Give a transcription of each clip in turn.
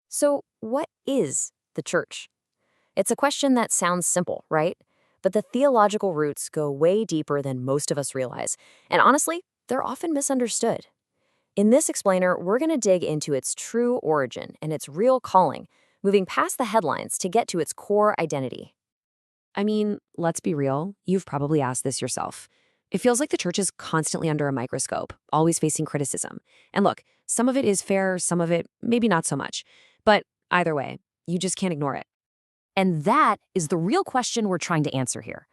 So, what is the church? It's a question that sounds simple, right? But the theological roots go way deeper than most of us realize. And honestly, they're often misunderstood. In this explainer, we're going to dig into its true origin and its real calling, moving past the headlines to get to its core identity. I mean, let's be real, you've probably asked this yourself. It feels like the church is constantly under a microscope, always facing criticism. And look, some of it is fair, some of it maybe not so much. But either way, you just can't ignore it. And that is the real question we're trying to answer here.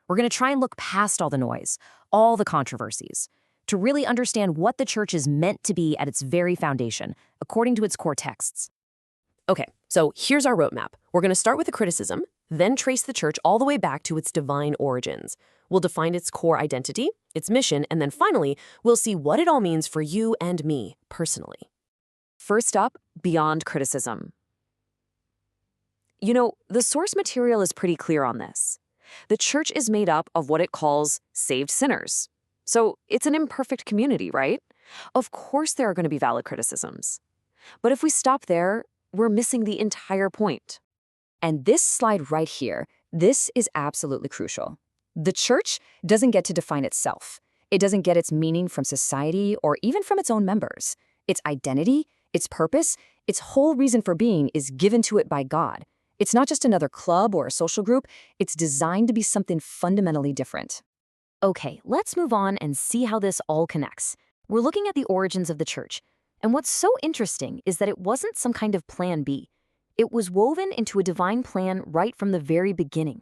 We're going to try and look past all the noise, all the controversies, to really understand what the church is meant to be at its very foundation, according to its core texts. Okay, so here's our roadmap. We're going to start with the criticism, then trace the church all the way back to its divine origins. We'll define its core identity, its mission, and then finally, we'll see what it all means for you and me personally. First up, beyond criticism. You know, the source material is pretty clear on this. The church is made up of what it calls saved sinners. So it's an imperfect community, right? Of course there are going to be valid criticisms. But if we stop there, we're missing the entire point. And this slide right here, this is absolutely crucial. The church doesn't get to define itself. It doesn't get its meaning from society or even from its own members. Its identity, its purpose, its whole reason for being is given to it by God. It's not just another club or a social group. It's designed to be something fundamentally different. Okay, let's move on and see how this all connects. We're looking at the origins of the church. And what's so interesting is that it wasn't some kind of plan B. It was woven into a divine plan right from the very beginning.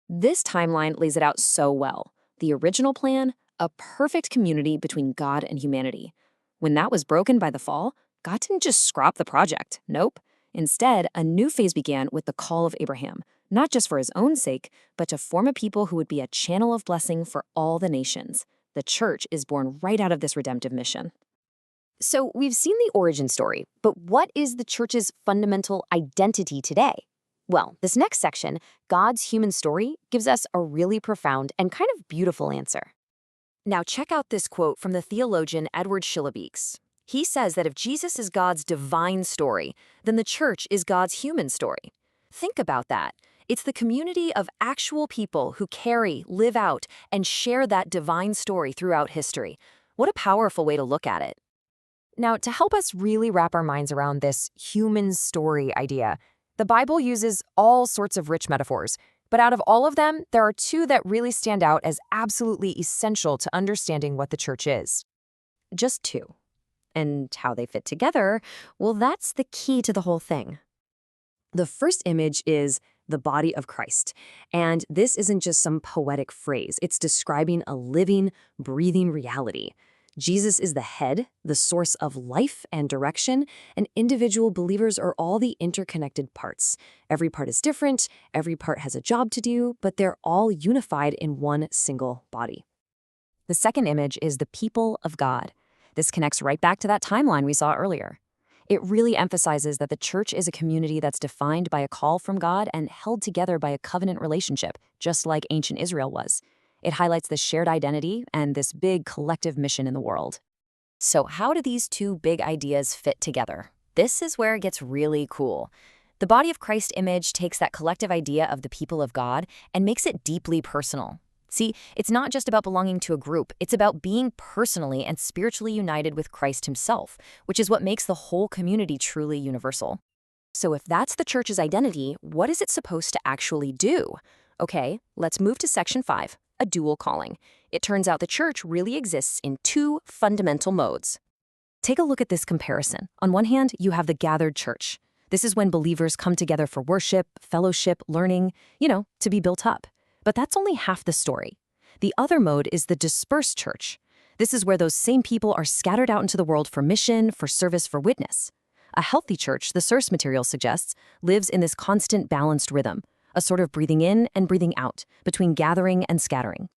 This timeline lays it out so well. The original plan, a perfect community between God and humanity. When that was broken by the fall, God didn't just scrap the project. Nope. Instead, a new phase began with the call of Abraham, not just for his own sake, but to form a people who would be a channel of blessing for all the nations. The church is born right out of this redemptive mission. So we've seen the origin story, but what is the church's fundamental identity today? Well, this next section, God's human story, gives us a really profound and kind of beautiful answer. Now check out this quote from the theologian Edward Schillebeeckx. He says that if Jesus is God's divine story, then the church is God's human story. Think about that. It's the community of actual people who carry, live out, and share that divine story throughout history. What a powerful way to look at it. Now, to help us really wrap our minds around this human story idea, the Bible uses all sorts of rich metaphors, but out of all of them, there are two that really stand out as absolutely essential to understanding what the church is. Just two. And how they fit together, well, that's the key to the whole thing. The first image is the body of Christ. And this isn't just some poetic phrase. It's describing a living, breathing reality. Jesus is the head, the source of life and direction, and individual believers are all the interconnected parts. Every part is different, every part has a job to do, but they're all unified in one single body. The second image is the people of God. This connects right back to that timeline we saw earlier. It really emphasizes that the church is a community that's defined by a call from God and held together by a covenant relationship, just like ancient Israel was. It highlights the shared identity and this big collective mission in the world. So how do these two big ideas fit together? This is where it gets really cool. The body of Christ image takes that collective idea of the people of God and makes it deeply personal. See, it's not just about belonging to a group, it's about being personally and spiritually united with Christ himself, which is what makes the whole community truly universal. So if that's the church's identity, what is it supposed to actually do? Okay, let's move to section 5, a dual calling. It turns out the church really exists in two fundamental modes. Take a look at this comparison. On one hand, you have the gathered church. This is when believers come together for worship, fellowship, learning, to be built up. But that's only half the story. The other mode is the dispersed church. This is where those same people are scattered out into the world for mission, for service, for witness. A healthy church, the source material suggests, lives in this constant balanced rhythm, a sort of breathing in and breathing out, between gathering and scattering.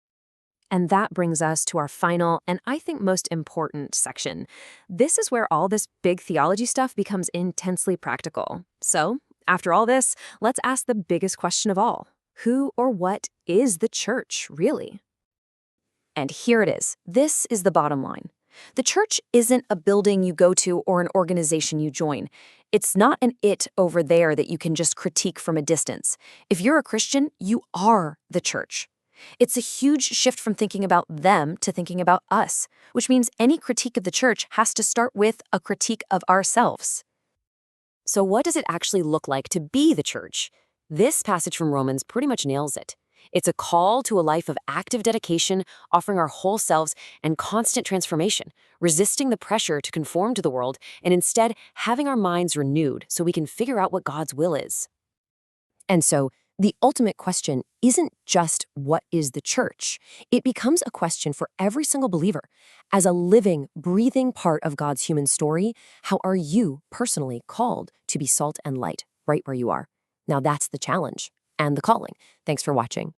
And that brings us to our final and I think most important section. This is where all this big theology stuff becomes intensely practical. So, after all this, let's ask the biggest question of all. Who or what is the church, really? And here it is. This is the bottom line. The church isn't a building you go to or an organization you join. It's not an it over there that you can just critique from a distance. If you're a Christian, you are the church. It's a huge shift from thinking about them to thinking about us, which means any critique of the church has to start with a critique of ourselves. So what does it actually look like to be the church? This passage from Romans pretty much nails it. It's a call to a life of active dedication, offering our whole selves and constant transformation, resisting the pressure to conform to the world, and instead having our minds renewed so we can figure out what God's will is. And so, the ultimate question isn't just what is the church? It becomes a question for every single believer. As a living, breathing part of God's human story, how are you personally called to be salt and light right where you are? Now that's the challenge and the calling. Thanks for watching.